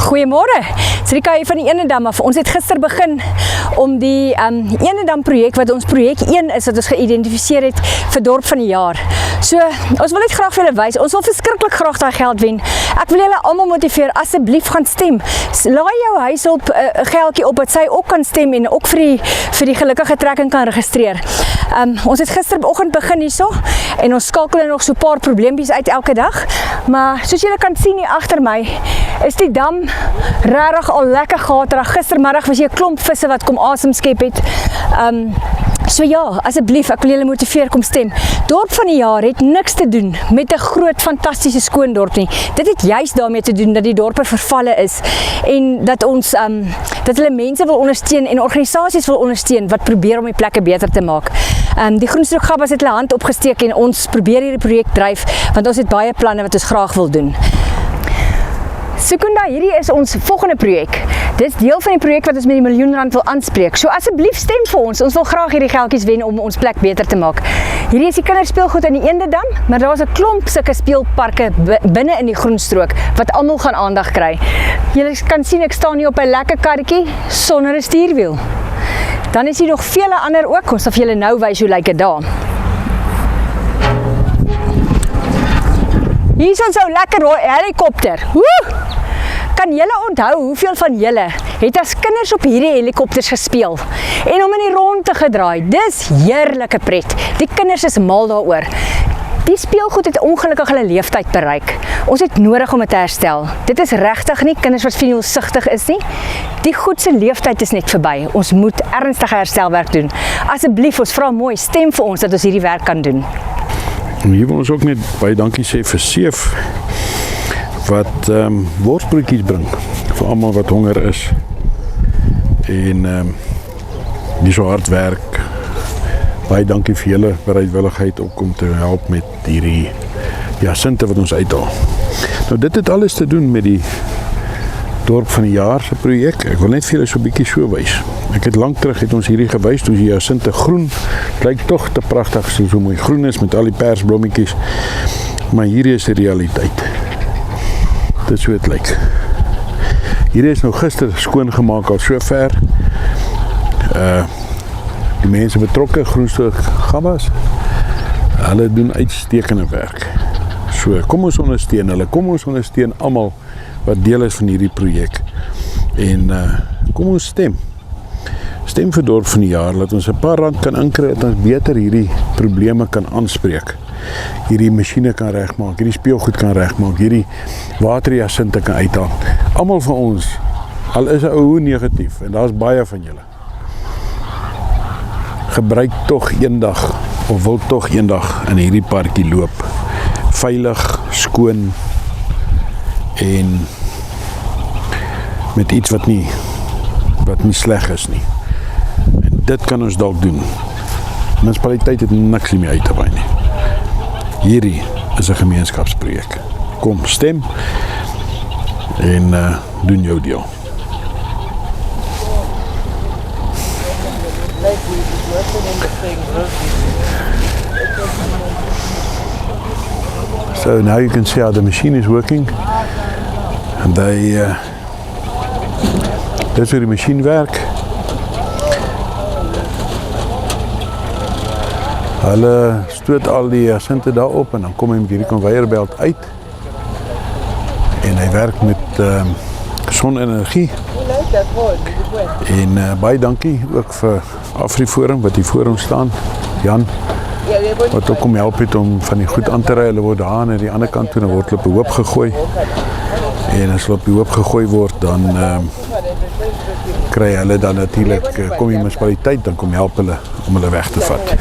Goeiemôre, Rika hier van die Enedam af. Ons het gister begin om die Enedam projek, wat ons projek 1 is, wat ons geïdentifiseer het vir dorp van die jaar. So, ons wil net graag vir julle wys, ons wil verskriklik graag daai geld wen. Ek wil julle almal motiveer, asseblief gaan stem. Laai jou huishulp geldjie op, dat sy ook kan stem en ook vir die gelukkige trekking kan registreer. Ons het gisteroggend begin hierso en ons skakel nog so 'n paar probleempies uit elke dag, maar soos julle kan sien hier agter my, is die dam regtig al lekker gaterig. Gistermiddag was hier 'n klomp visse wat kom asem skep het. So ja, asseblief, ek wil julle motiveer, kom stem. Dorp van die jaar het niks te doen met 'n groot, fantastiese skoon dorp nie. Dit het juist daarmee te doen dat die dorpe vervalle is en dat ons dat hulle mense wil ondersteun en organisasies wil ondersteun wat probeer om die plekke beter te maak. Die Groenstrook Gabbas het hulle hand opgesteek en ons probeer hierdie projek dryf want ons het baie planne wat ons graag wil doen. Sekunda, hierdie is ons volgende projek. Dit is deel van die projek wat ons met die R1 miljoen wil aanspreek. So asseblief stem vir ons. Ons wil graag hierdie geldjies wen om ons plek beter te maak. Hierdie is die kinderspeelgoed in die Enedam, maar daar is 'n klomp sulke speelparke binne in die Groenstrook wat almal gaan aandag kry. Julle kan sien ek staan hier op 'n lekker karretjie sonder 'n stuurwiel. Dan is hier nog vele ander ook. Ons sal vir julle nou wys hoe lyk dit daar. Hier is ons ou lekker helikopter. Woe! Kan julle onthou hoeveel van julle het as kinders op hierdie helikopters gespeel en om in die rond te gedraai? Dis heerlike pret. Die kinders is mal daaroor. Die speelgoed het ongelukkig hulle leeftyd bereik. Ons het nodig om dit te herstel. Dit is regtig nie kinders wat venielsugtig is nie. Die goed se leeftyd is net verby. Ons moet ernstige herstelwerk doen. Asseblief, ons vra mooi, stem vir ons dat ons hierdie werk kan doen. Hier wil ons ook net baie dankie sê vir Seef wat worsbroodjies bring vir almal wat honger is en die so hard werk. Baie dankie vir julle bereidwilligheid om te help met hierdie sinte wat ons uithaal. Nou dit het alles te doen met die dorp van die jaar se projek. Ek wil net vir julle so 'n bietjie so wys. Ek het lank terug het ons hierdie gewys toe die jasinte groen. Het lyk tog te pragtig so mooi groen is met al die persblommetjies. Maar hierdie is die realiteit. Dit so het lyk. Hierdie is nou gister skoon gemaak al sover. Die mense betrokke Groenstrook Gabbas, hulle doen uitstekende werk. So kom ons ondersteun hulle, kom ons ondersteun almal wat deel is van hierdie projek. En kom ons stem. Stem vir dorp van die jaar, laat ons 'n paar rand kan inkry dat ons beter hierdie probleme kan aanspreek. Hierdie masjiene kan regmaak, hierdie speelgoed kan regmaak, hierdie waterjasinte kan uithaal. Almal van ons, al is 'n ou negatief en daar's baie van julle. Gebruik tog eendag of wil tog eendag in hierdie parkie loop. Veilig, skoon en met iets wat nie sleg is nie. En dit kan ons dalk doen. Munisipaliteit het niks meer uit te waai nie. Hierdie is 'n gemeenskapsprojek. Kom stem en doen jou deel. So now you can see how the machine is working. And dit is hoe die machine werk. Hulle stoot al die jasinte daarop en dan kom hy met hierdie konveierbelt uit. En hy werk met sonenergie. En baie dankie ook vir Afriforum wat hier voor ons staan. Jan, wat ook kom help het om van die goed aan te ry. Hulle word daar aan die ander kant toe en word op die hoop gegooi. En as hulle op die hoop gegooi word, dan kry hulle dan natuurlik, kom die munisipaliteit, dan kom help hulle om hulle weg te vat.